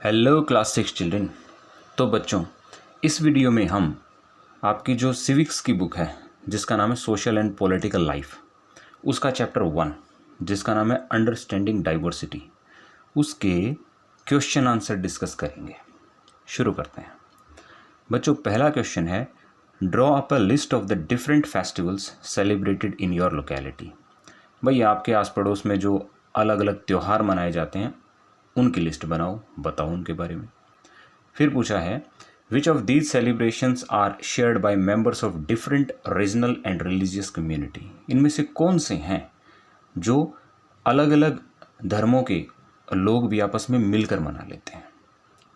Hello class 6 children. तो बच्चों, इस वीडियो में हम आपकी जो सिविक्स की बुक है जिसका नाम है सोशल एंड पॉलिटिकल लाइफ, उसका चैप्टर 1 जिसका नाम है अंडरस्टैंडिंग डाइवर्सिटी, उसके क्वेश्चन आंसर डिस्कस करेंगे। शुरू करते हैं बच्चों। पहला क्वेश्चन है, draw up a list of the different festivals celebrated in your locality. भाई, आपके आस पड़ोस में जो अलग अलग त्यौहार मनाए जाते हैं उनकी लिस्ट बनाओ, बताओ उनके बारे में। फिर पूछा है, which of these celebrations are shared by members of different regional and religious community. इनमें से कौन से हैं जो अलग अलग धर्मों के लोग भी आपस में मिलकर मना लेते हैं।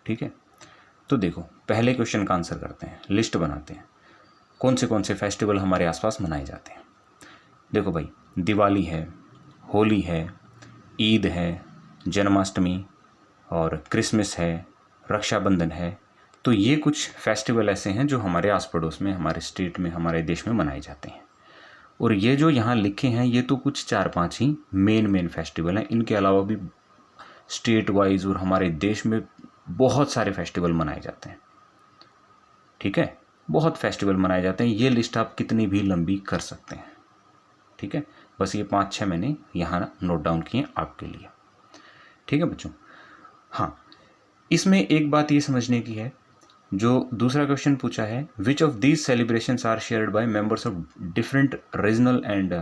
ठीक है, तो देखो पहले क्वेश्चन का आंसर करते हैं, लिस्ट बनाते हैं कौन से फेस्टिवल हमारे आसपास मनाए जाते हैं। देखो भाई, दिवाली है, होली है, ईद है, जन्माष्टमी और क्रिसमस है, रक्षाबंधन है। तो ये कुछ फेस्टिवल ऐसे हैं जो हमारे आस पड़ोस में, हमारे स्टेट में, हमारे देश में मनाए जाते हैं। और ये जो यहाँ लिखे हैं ये तो कुछ 4-5 ही मेन फेस्टिवल हैं। इनके अलावा भी स्टेट वाइज और हमारे देश में बहुत सारे फेस्टिवल मनाए जाते हैं। ठीक है, बहुत फेस्टिवल मनाए जाते हैं। ये लिस्ट आप कितनी भी लंबी कर सकते हैं। ठीक है, बस ये 5-6 मैंने यहाँ नोट डाउन किए आपके लिए। ठीक है बच्चों। हाँ, इसमें एक बात ये समझने की है, जो दूसरा क्वेश्चन पूछा है, which of these celebrations are shared by members of different regional and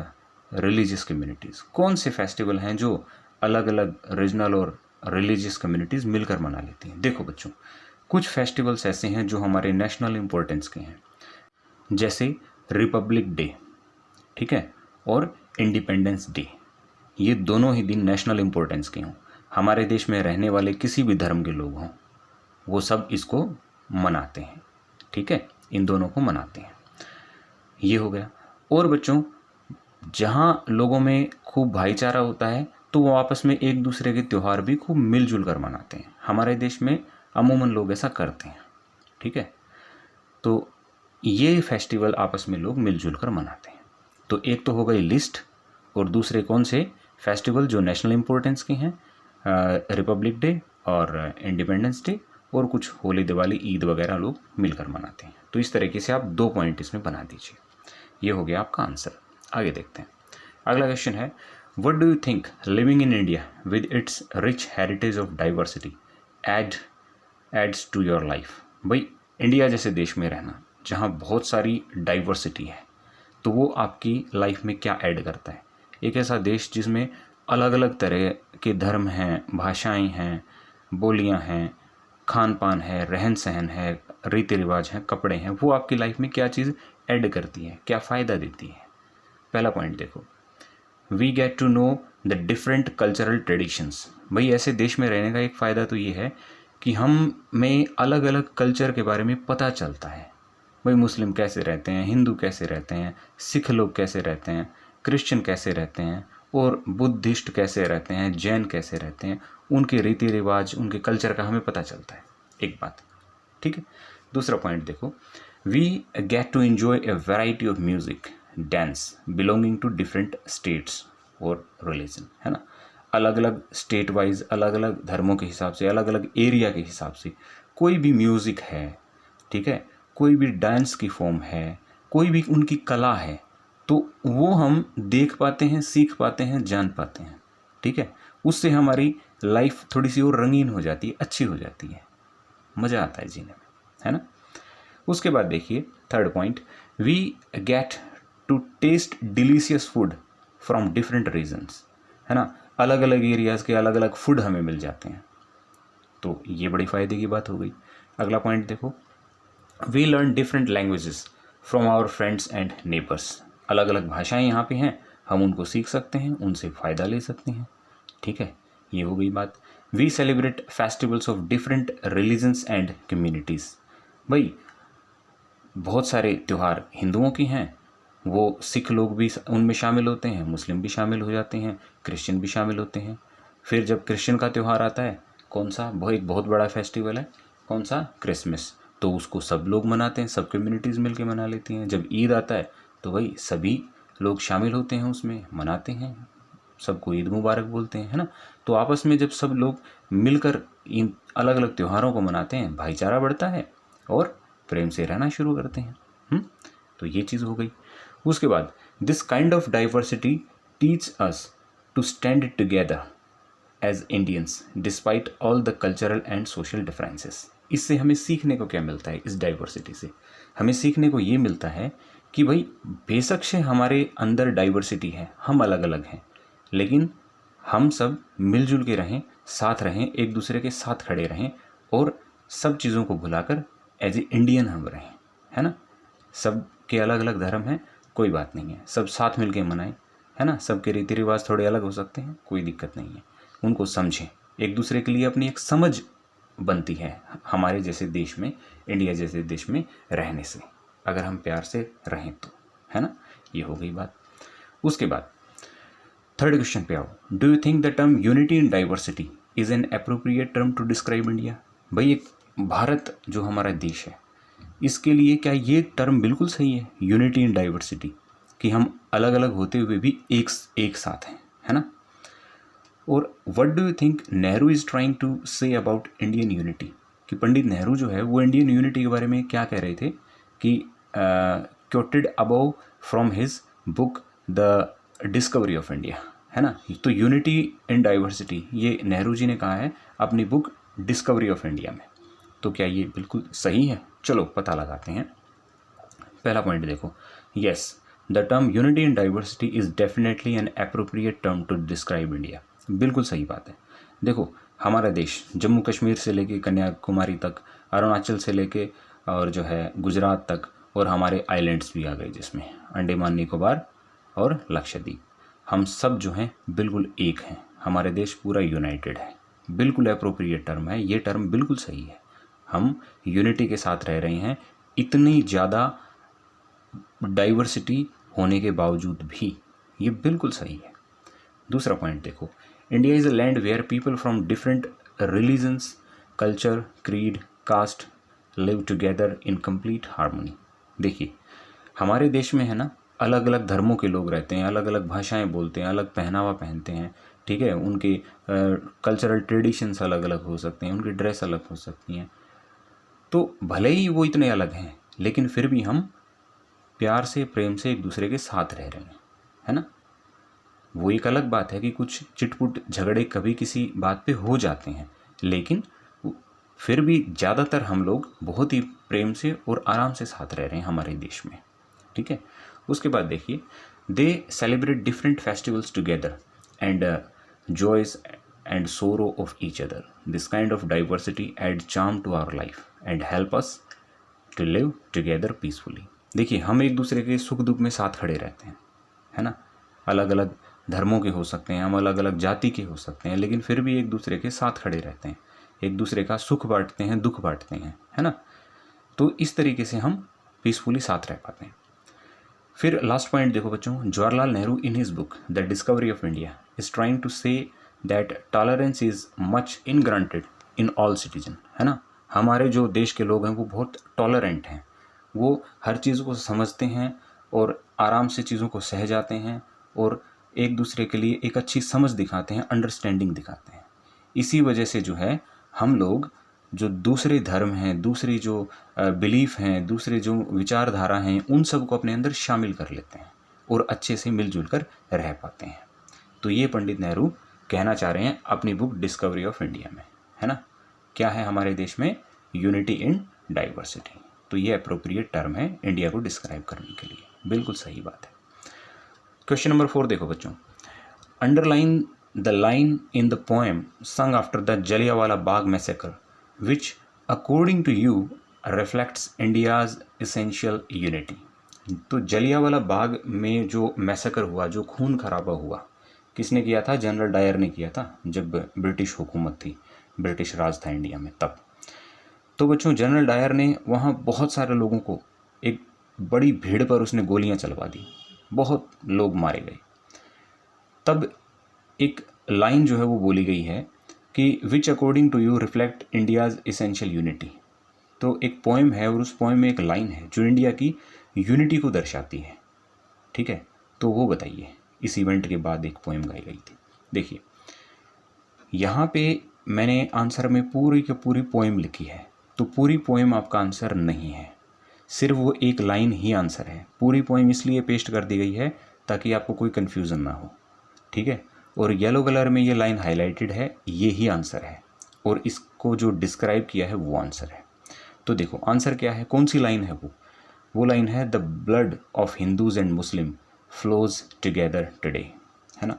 religious communities. कौन से फेस्टिवल हैं जो अलग अलग रीजनल और रिलीजियस कम्युनिटीज़ मिलकर मना लेती हैं। देखो बच्चों, कुछ फेस्टिवल्स ऐसे हैं जो हमारे नेशनल इम्पोर्टेंस के हैं, जैसे रिपब्लिक डे, ठीक है, और इंडिपेंडेंस डे। ये दोनों ही दिन नेशनल इम्पोर्टेंस के हों, हमारे देश में रहने वाले किसी भी धर्म के लोग हों, वो सब इसको मनाते हैं। ठीक है, इन दोनों को मनाते हैं। ये हो गया। और बच्चों, जहाँ लोगों में खूब भाईचारा होता है तो वो आपस में एक दूसरे के त्यौहार भी खूब मिलजुल कर मनाते हैं। हमारे देश में अमूमन लोग ऐसा करते हैं। ठीक है, तो ये फेस्टिवल आपस में लोग मिलजुल कर मनाते हैं। तो एक तो हो गई लिस्ट, और दूसरे कौन से फेस्टिवल जो नेशनल इम्पोर्टेंस के हैं, रिपब्लिक डे और इंडिपेंडेंस डे, और कुछ होली, दिवाली, ईद वगैरह लोग मिलकर मनाते हैं। तो इस तरीके से आप 2 पॉइंट इसमें बना दीजिए। ये हो गया आपका आंसर। आगे देखते हैं। अगला क्वेश्चन है, what do you think living in India with its rich heritage of diversity adds to your life. भाई, इंडिया जैसे देश में रहना जहाँ बहुत सारी डाइवर्सिटी है, तो वो आपकी लाइफ में क्या ऐड करता है। एक ऐसा देश जिसमें अलग अलग तरह के धर्म हैं, भाषाएं हैं, बोलियां हैं, खान पान है, रहन सहन है, रीति रिवाज हैं, कपड़े हैं, वो आपकी लाइफ में क्या चीज़ ऐड करती है, क्या फ़ायदा देती है। पहला पॉइंट देखो, we get to know the different cultural traditions. भाई, ऐसे देश में रहने का एक फ़ायदा तो ये है कि हमें अलग अलग कल्चर के बारे में पता चलता है। भाई, मुस्लिम कैसे रहते हैं, हिंदू कैसे रहते हैं, सिख लोग कैसे रहते हैं, क्रिश्चियन कैसे रहते हैं, और बुद्धिस्ट कैसे रहते हैं, जैन कैसे रहते हैं, उनके रीति रिवाज, उनके कल्चर का हमें पता चलता है। एक बात, ठीक है। दूसरा पॉइंट देखो, we get to enjoy a variety of music, dance belonging to different states और रिलीजन, है ना। अलग अलग स्टेट वाइज, अलग अलग धर्मों के हिसाब से, अलग अलग एरिया के हिसाब से कोई भी म्यूज़िक है, ठीक है, कोई भी डांस की फॉर्म है, कोई भी उनकी कला है, तो वो हम देख पाते हैं, सीख पाते हैं, जान पाते हैं। ठीक है, उससे हमारी लाइफ थोड़ी सी और रंगीन हो जाती है, अच्छी हो जाती है, मज़ा आता है जीने में, है ना। उसके बाद देखिए third point, we get to taste delicious food from different regions, है ना। अलग अलग एरियाज़ के अलग अलग फूड हमें मिल जाते हैं, तो ये बड़ी फ़ायदे की बात हो गई। अगला पॉइंट देखो, we learn different languages from our friends and neighbours. अलग अलग भाषाएं यहाँ पे हैं, हम उनको सीख सकते हैं, उनसे फ़ायदा ले सकते हैं। ठीक है, ये हो गई बात। We celebrate festivals of different religions and communities. भाई, बहुत सारे त्यौहार हिंदुओं के हैं, वो सिख लोग भी उनमें शामिल होते हैं, मुस्लिम भी शामिल हो जाते हैं, क्रिश्चियन भी शामिल होते हैं। फिर जब क्रिश्चियन का त्यौहार आता है, कौन सा, एक बहुत बड़ा फेस्टिवल है, कौन सा, क्रिसमस, तो उसको सब लोग मनाते हैं, सब कम्युनिटीज़ मिलके मना लेती हैं। जब ईद आता है तो भाई सभी लोग शामिल होते हैं, उसमें मनाते हैं, सबको ईद मुबारक बोलते हैं, है ना। तो आपस में जब सब लोग मिलकर इन अलग अलग त्योहारों को मनाते हैं, भाईचारा बढ़ता है और प्रेम से रहना शुरू करते हैं। तो ये चीज़ हो गई। उसके बाद this kind of diversity teach us to stand together as Indians despite all the cultural and social differences. इससे हमें सीखने को क्या मिलता है? इस डाइवर्सिटी से हमें सीखने को ये मिलता है कि भाई बेशक से हमारे अंदर डाइवर्सिटी है, हम अलग अलग हैं, लेकिन हम सब मिलजुल के रहें, साथ रहें, एक दूसरे के साथ खड़े रहें और सब चीज़ों को भुलाकर एज ए इंडियन हम रहें, है ना। सब के अलग अलग धर्म हैं, कोई बात नहीं है, सब साथ मिल के मनाएं, है ना। सबके रीति रिवाज थोड़े अलग हो सकते हैं, कोई दिक्कत नहीं है, उनको समझें। एक दूसरे के लिए अपनी एक समझ बनती है हमारे जैसे देश में, इंडिया जैसे देश में रहने से, अगर हम प्यार से रहें तो, है ना। ये हो गई बात। उसके बाद थर्ड क्वेश्चन पे आओ। Do you think the term unity in diversity is an appropriate term to describe India? भाई एक भारत जो हमारा देश है, इसके लिए क्या ये टर्म बिल्कुल सही है, यूनिटी इन डाइवर्सिटी, कि हम अलग अलग होते हुए भी एक साथ हैं, है ना। और what do you think Nehru is trying to say about Indian unity, कि पंडित नेहरू जो है वो इंडियन यूनिटी के बारे में क्या कह रहे थे, कि quoted above from his book the discovery of India, है ना। तो यूनिटी इन डाइवर्सिटी ये नेहरू जी ने कहा है अपनी बुक डिस्कवरी ऑफ इंडिया में। तो क्या ये बिल्कुल सही है? चलो पता लगाते हैं। पहला पॉइंट देखो, yes the term unity in diversity is definitely an appropriate term to describe India. बिल्कुल सही बात है। देखो हमारा देश जम्मू कश्मीर से लेके कन्याकुमारी तक, अरुणाचल से लेके और जो है गुजरात तक, और हमारे आइलैंड्स भी आ गए जिसमें अंडमान निकोबार और लक्षद्वीप, हम सब जो हैं बिल्कुल एक हैं, हमारे देश पूरा यूनाइटेड है। बिल्कुल एप्रोप्रिएट टर्म है, ये टर्म बिल्कुल सही है। हम यूनिटी के साथ रह रहे हैं, इतनी ज़्यादा डाइवर्सिटी होने के बावजूद भी, ये बिल्कुल सही है। दूसरा पॉइंट देखो, India is a land where people from different religions, culture, creed, caste live together in complete harmony. देखिए हमारे देश में है ना, अलग अलग धर्मों के लोग रहते हैं, अलग अलग भाषाएं बोलते हैं, अलग पहनावा पहनते हैं, ठीक है। उनके कल्चरल ट्रेडिशंस अलग अलग हो सकते हैं, उनकी ड्रेस अलग हो सकती हैं। तो भले ही वो इतने अलग हैं, लेकिन फिर भी हम प्यार से, प्रेम से एक दूसरे के साथ रह रहे हैं, है ना। वो एक अलग बात है कि कुछ चिटपुट झगड़े कभी किसी बात पे हो जाते हैं, लेकिन फिर भी ज़्यादातर हम लोग बहुत ही प्रेम से और आराम से साथ रह रहे हैं हमारे देश में, ठीक है। उसके बाद देखिए, they celebrate different festivals together and joys and sorrow of each other. This kind of diversity add charm to our life and help us to live together peacefully. देखिए हम एक दूसरे के सुख दुख में साथ खड़े रहते हैं, है ना। अलग अलग धर्मों के हो सकते हैं, हम अलग अलग जाति के हो सकते हैं, लेकिन फिर भी एक दूसरे के साथ खड़े रहते हैं, एक दूसरे का सुख बांटते हैं, दुख बांटते हैं, है ना। तो इस तरीके से हम पीसफुली साथ रह पाते हैं। फिर लास्ट पॉइंट देखो बच्चों, Jawaharlal Nehru in his book the discovery of India is trying to say that tolerance is much ingrained in all citizen, है ना। हमारे जो देश के लोग हैं वो बहुत टॉलरेंट हैं, वो हर चीज़ को समझते हैं और आराम से चीज़ों को सह जाते हैं और एक दूसरे के लिए एक अच्छी समझ दिखाते हैं, अंडरस्टैंडिंग दिखाते हैं। इसी वजह से जो है हम लोग जो दूसरे धर्म हैं, दूसरी जो बिलीफ हैं, दूसरे जो विचारधारा हैं, उन सब को अपने अंदर शामिल कर लेते हैं और अच्छे से मिलजुल कर रह पाते हैं। तो ये पंडित नेहरू कहना चाह रहे हैं अपनी बुक डिस्कवरी ऑफ इंडिया में, है ना। क्या है हमारे देश में? Unity in diversity. तो ये अप्रोप्रिएट टर्म है इंडिया को डिस्क्राइब करने के लिए, बिल्कुल सही बात है। क्वेश्चन नंबर 4 देखो बच्चों, underline the line in the poem sung after the Jallianwala Bagh massacre which according to you reflects India's essential unity। तो जलियांवाला बाग में जो मैसेकर हुआ, जो खून खराबा हुआ, किसने किया था? जनरल डायर ने किया था, जब ब्रिटिश हुकूमत थी, ब्रिटिश राज था इंडिया में तब। तो बच्चों जनरल डायर ने वहाँ बहुत सारे लोगों को, एक बड़ी भीड़ पर उसने गोलियाँ चलवा दी, बहुत लोग मारे गए। तब एक लाइन जो है वो बोली गई है कि which according to you reflect India's essential unity. तो एक पोएम है और उस पोएम में एक लाइन है जो इंडिया की यूनिटी को दर्शाती है, ठीक है। तो वो बताइए, इस इवेंट के बाद एक पोएम गाई गई थी। देखिए यहाँ पे मैंने आंसर में पूरी की पूरी पोएम लिखी है, तो पूरी पोएम आपका आंसर नहीं है, सिर्फ वो एक लाइन ही आंसर है। पूरी पोएम इसलिए पेस्ट कर दी गई है ताकि आपको कोई कन्फ्यूज़न ना हो, ठीक है। और येलो कलर में ये लाइन हाईलाइटेड है, ये ही आंसर है, और इसको जो डिस्क्राइब किया है वो आंसर है। तो देखो आंसर क्या है, कौन सी लाइन है वो लाइन है the blood of Hindus and Muslim flows together today, है ना।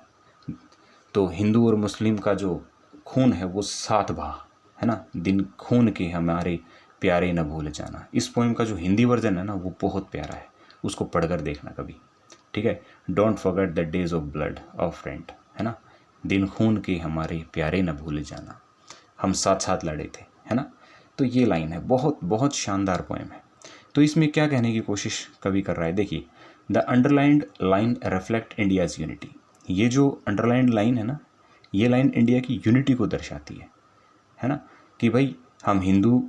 तो हिंदू और मुस्लिम का जो खून है वो साथ बहा, है ना, दिन खून के हमारे प्यारे न भूल जाना। इस पोएम का जो हिंदी वर्जन है ना वो बहुत प्यारा है, उसको पढ़कर देखना कभी, ठीक है। Don't forget the days of blood of friend, है ना, दिन खून के हमारे प्यारे न भूल जाना, हम साथ साथ लड़े थे, है ना। तो ये लाइन है, बहुत बहुत शानदार पोएम है। तो इसमें क्या कहने की कोशिश कवि कर रहा है, देखिए, the underlined line reflect India's unity. ये जो अंडरलाइंड लाइन है ना, ये लाइन इंडिया की यूनिटी को दर्शाती है ना, कि भाई हम हिंदू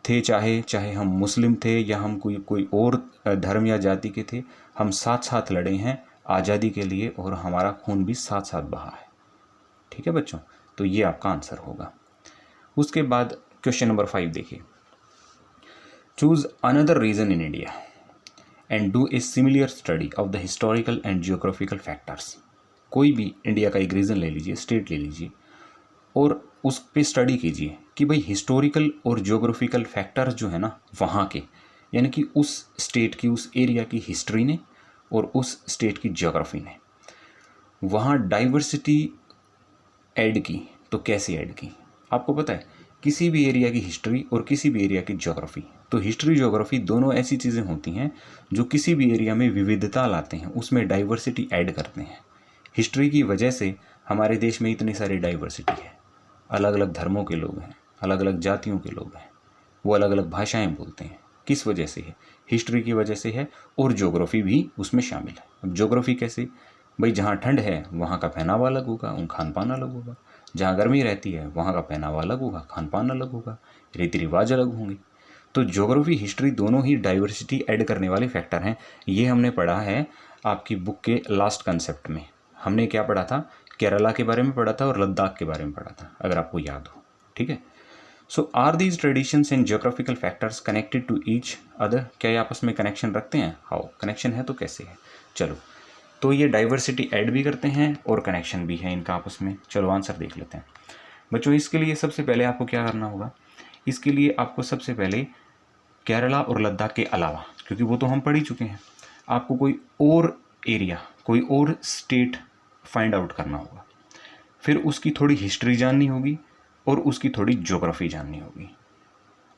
थे, चाहे हम मुस्लिम थे, या हम कोई और धर्म या जाति के थे, हम साथ साथ लड़े हैं आज़ादी के लिए, और हमारा खून भी साथ साथ बहा है, ठीक है बच्चों। तो ये आपका आंसर होगा। उसके बाद क्वेश्चन नंबर 5 देखिए, choose another region in India and do a similar study of the historical and geographical factors. कोई भी इंडिया का एक रीजन ले लीजिए, स्टेट ले लीजिए, और उस पे स्टडी कीजिए कि भाई हिस्टोरिकल और जियोग्राफिकल फैक्टर्स जो है ना वहाँ के, यानी कि उस स्टेट की, उस एरिया की हिस्ट्री ने और उस स्टेट की जियोग्राफी ने वहाँ डाइवर्सिटी ऐड की। तो कैसे ऐड की, आपको पता है, किसी भी एरिया की हिस्ट्री और किसी भी एरिया की ज्योग्राफी, तो हिस्ट्री ज्योग्राफी दोनों ऐसी चीज़ें होती हैं जो किसी भी एरिया में विविधता लाते हैं, उसमें डाइवर्सिटी ऐड करते हैं। हिस्ट्री की वजह से हमारे देश में इतनी सारी डाइवर्सिटी है, अलग अलग धर्मों के लोग हैं, अलग अलग जातियों के लोग हैं, वो अलग अलग भाषाएं बोलते हैं। किस वजह से है, हिस्ट्री की वजह से है, और ज्योग्राफी भी उसमें शामिल है। अब ज्योग्राफी कैसे, भाई जहाँ ठंड है वहाँ का पहनावा अलग होगा, खान पान अलग होगा, जहाँ गर्मी रहती है वहाँ का पहनावा अलग होगा, खान पान अलग होगा, रीति रिवाज अलग होंगे। तो ज्योग्राफी हिस्ट्री दोनों ही डाइवर्सिटी ऐड करने वाले फैक्टर हैं। ये हमने पढ़ा है आपकी बुक के लास्ट कंसेप्ट में। हमने क्या पढ़ा था, केरला के बारे में पढ़ा था और लद्दाख के बारे में पढ़ा था, अगर आपको याद हो, ठीक है। So are these traditions and geographical factors connected to each other. क्या ये आपस में कनेक्शन रखते हैं, हाउ, कनेक्शन है तो कैसे है। चलो, तो ये डाइवर्सिटी ऐड भी करते हैं और कनेक्शन भी है इनका आपस में। चलो आंसर देख लेते हैं बच्चों। इसके लिए सबसे पहले आपको क्या करना होगा, इसके लिए आपको सबसे पहले केरला और लद्दाख के अलावा, क्योंकि वो तो हम पढ़ ही चुके हैं, आपको कोई और एरिया, कोई और स्टेट फाइंड आउट करना होगा। फिर उसकी थोड़ी हिस्ट्री जाननी होगी और उसकी थोड़ी ज्योग्राफी जाननी होगी,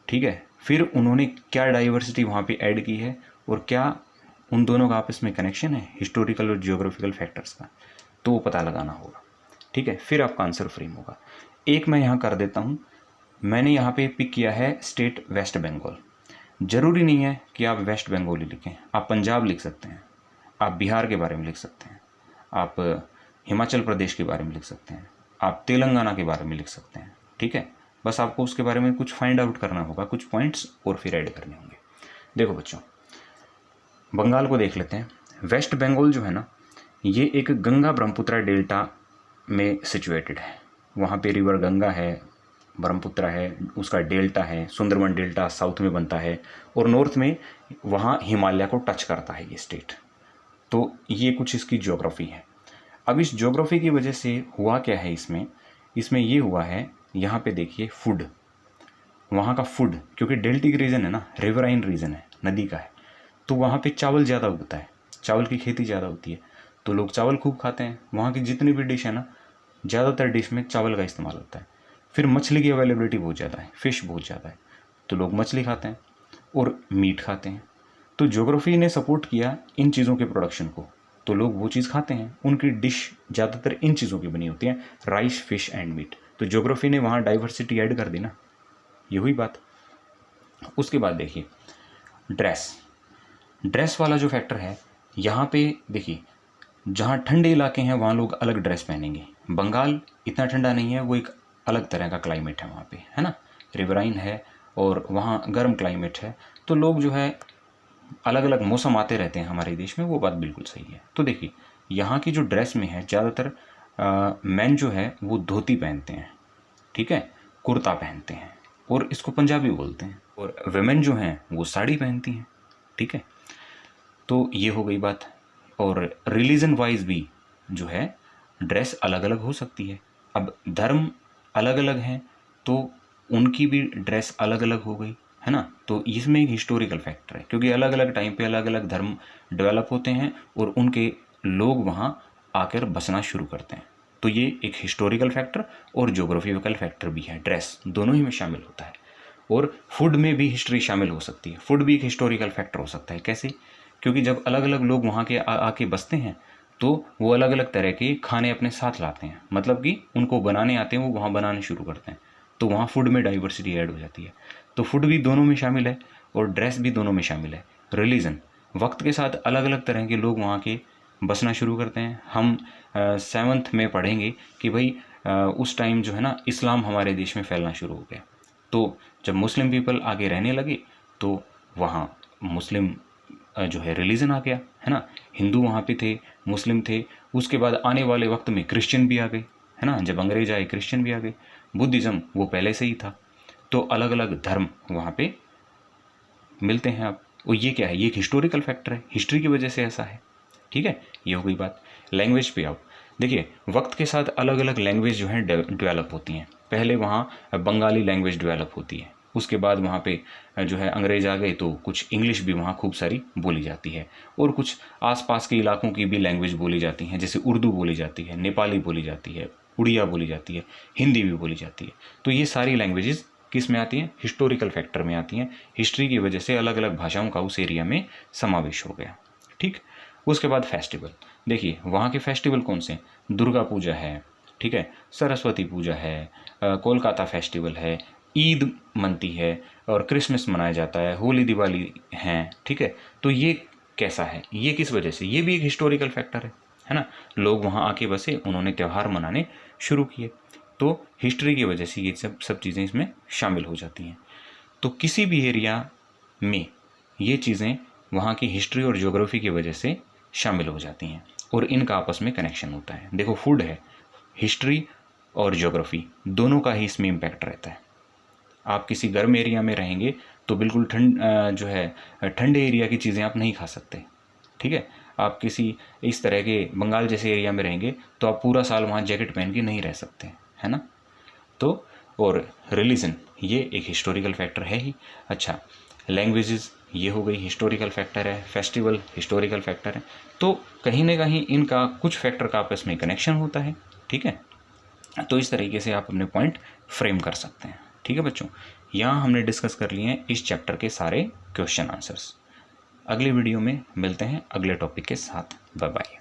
ठीक है। फिर उन्होंने क्या डाइवर्सिटी वहाँ पे ऐड की है और क्या उन दोनों का आपस में कनेक्शन है, हिस्टोरिकल और जियोग्राफिकल फैक्टर्स का, तो वो पता लगाना होगा, ठीक है। फिर आपका आंसर फ्रेम होगा। एक मैं यहाँ कर देता हूँ, मैंने यहाँ पे पिक किया है स्टेट वेस्ट बंगाल। ज़रूरी नहीं है कि आप वेस्ट बंगाल ही लिखें, आप पंजाब लिख सकते हैं, आप बिहार के बारे में लिख सकते हैं, आप हिमाचल प्रदेश के बारे में लिख सकते हैं, आप तेलंगाना के बारे में लिख सकते हैं, ठीक है। बस आपको उसके बारे में कुछ फाइंड आउट करना होगा, कुछ पॉइंट्स, और फिर ऐड करने होंगे। देखो बच्चों, बंगाल को देख लेते हैं। वेस्ट बंगाल जो है ना, ये एक गंगा ब्रह्मपुत्रा डेल्टा में सिचुएटेड है। वहाँ पे रिवर गंगा है, ब्रह्मपुत्रा है, उसका डेल्टा है, सुंदरबन डेल्टा साउथ में बनता है, और नॉर्थ में वहाँ हिमालय को टच करता है ये स्टेट। तो ये कुछ इसकी ज्योग्राफी है। अब इस ज्योग्राफी की वजह से हुआ क्या है, इसमें ये हुआ है, यहाँ पे देखिए फूड, वहाँ का फूड, क्योंकि डेल्टिक रीजन है ना, रिवराइन रीजन है, नदी का है, तो वहाँ पे चावल ज़्यादा उगता है, चावल की खेती ज़्यादा होती है, तो लोग चावल खूब खाते हैं। वहाँ की जितनी भी डिश है ना, ज़्यादातर डिश में चावल का इस्तेमाल होता है। फिर मछली की अवेलेबिलिटी बहुत ज़्यादा है, फ़िश बहुत ज़्यादा है, तो लोग मछली खाते हैं और मीट खाते हैं। तो ज्योग्राफी ने सपोर्ट किया इन चीज़ों के प्रोडक्शन को, तो लोग वो चीज़ खाते हैं। उनकी डिश ज़्यादातर इन चीज़ों की बनी होती है, राइस, फिश एंड मीट। तो ज्योग्राफी ने वहाँ डाइवर्सिटी ऐड कर दी ना, ये हुई बात। उसके बाद देखिए ड्रेस वाला जो फैक्टर है, यहाँ पे देखिए, जहाँ ठंडे इलाके हैं वहाँ लोग अलग ड्रेस पहनेंगे। बंगाल इतना ठंडा नहीं है, वो एक अलग तरह का क्लाइमेट है वहाँ पे, है ना, रिवराइन है और वहाँ गर्म क्लाइमेट है, तो लोग जो है अलग अलग मौसम आते रहते हैं हमारे देश में, वो बात बिल्कुल सही है। तो देखिए, यहाँ की जो ड्रेस में है ज़्यादातर मैन जो है वो धोती पहनते हैं, ठीक है, कुर्ता पहनते हैं और इसको पंजाबी बोलते हैं। और वेमेन जो हैं वो साड़ी पहनती हैं, ठीक है। तो ये हो गई बात। और रिलीजन वाइज भी जो है ड्रेस अलग अलग हो सकती है। अब धर्म अलग अलग हैं तो उनकी भी ड्रेस अलग अलग हो गई, है ना। तो इसमें एक हिस्टोरिकल फैक्टर है, क्योंकि अलग अलग टाइम पे अलग अलग धर्म डेवलप होते हैं और उनके लोग वहाँ आकर बसना शुरू करते हैं। तो ये एक हिस्टोरिकल फैक्टर और ज्योग्राफिकल फैक्टर भी है, ड्रेस दोनों ही में शामिल होता है। और फूड में भी हिस्ट्री शामिल हो सकती है। फूड भी एक हिस्टोरिकल फैक्टर हो सकता है। कैसे? क्योंकि जब अलग अलग लोग वहाँ के आके बसते हैं तो वो अलग अलग तरह के खाने अपने साथ लाते हैं, मतलब कि उनको बनाने आते हैं, वो वहाँ बनाने शुरू करते हैं, तो वहाँ फूड में डाइवर्सिटी ऐड हो जाती है। तो फूड भी दोनों में शामिल है और ड्रेस भी दोनों में शामिल है। रिलीजन, वक्त के साथ अलग अलग तरह के लोग वहाँ के बसना शुरू करते हैं। हम 7th में पढ़ेंगे कि भाई उस टाइम जो है ना इस्लाम हमारे देश में फैलना शुरू हो गया। तो जब मुस्लिम पीपल आगे रहने लगे तो वहाँ मुस्लिम जो है रिलीजन आ गया, है ना। हिंदू वहाँ पे थे, मुस्लिम थे, उसके बाद आने वाले वक्त में क्रिश्चियन भी आ गए, है ना। जब अंग्रेज आए क्रिश्चियन भी आ गए, बुद्धिज़्म वो पहले से ही था। तो अलग अलग धर्म वहाँ पे मिलते हैं अब। और ये क्या है? ये एक हिस्टोरिकल फैक्टर है, हिस्ट्री की वजह से ऐसा है, ठीक है। ये हो गई बात। लैंग्वेज पे आओ। देखिए वक्त के साथ अलग अलग लैंग्वेज जो है डेवलप होती हैं। पहले वहाँ बंगाली लैंग्वेज डेवलप होती है, उसके बाद वहाँ पे जो है अंग्रेज आ गए तो कुछ इंग्लिश भी वहाँ खूब सारी बोली जाती है। और कुछ आसपास के इलाकों की भी लैंग्वेज बोली जाती हैं, जैसे उर्दू बोली जाती है, नेपाली बोली जाती है, उड़िया बोली जाती है, हिंदी भी बोली जाती है। तो ये सारी लैंग्वेजेस किस में आती हैं? हिस्टोरिकल फैक्टर में आती हैं। हिस्ट्री की वजह से अलग अलग भाषाओं का उस एरिया में समावेश हो गया, ठीक। उसके बाद फेस्टिवल। देखिए वहाँ के फेस्टिवल कौन से हैं? दुर्गा पूजा है, ठीक है, सरस्वती पूजा है, कोलकाता फेस्टिवल है, ईद मनती है और क्रिसमस मनाया जाता है, होली दिवाली हैं, ठीक है। तो ये कैसा है? ये किस वजह से? ये भी एक हिस्टोरिकल फैक्टर है ना। लोग वहाँ आके बसे, उन्होंने त्यौहार मनाने शुरू किए, तो हिस्ट्री की वजह से ये सब चीज़ें इसमें शामिल हो जाती हैं। तो किसी भी एरिया में ये चीज़ें वहाँ की हिस्ट्री और ज्योग्राफी की वजह से शामिल हो जाती हैं और इनका आपस में कनेक्शन होता है। देखो फूड है, हिस्ट्री और ज्योग्राफी दोनों का ही इसमें इम्पैक्ट रहता है। आप किसी गर्म एरिया में रहेंगे तो बिल्कुल जो है ठंडे एरिया की चीज़ें आप नहीं खा सकते, ठीक है। आप किसी इस तरह के बंगाल जैसे एरिया में रहेंगे तो आप पूरा साल वहाँ जैकेट पहन के नहीं रह सकते, है ना। तो और रिलीजन ये एक हिस्टोरिकल फैक्टर है ही। अच्छा, लैंग्वेजेस ये हो गई, हिस्टोरिकल फैक्टर है। फेस्टिवल हिस्टोरिकल फैक्टर है। तो कहीं ना कहीं इनका कुछ फैक्टर का आपस में कनेक्शन होता है, ठीक है। तो इस तरीके से आप अपने पॉइंट फ्रेम कर सकते हैं, ठीक है बच्चों। यहाँ हमने डिस्कस कर लिए हैं इस चैप्टर के सारे क्वेश्चन आंसर्स। अगले वीडियो में मिलते हैं अगले टॉपिक के साथ। Bye bye.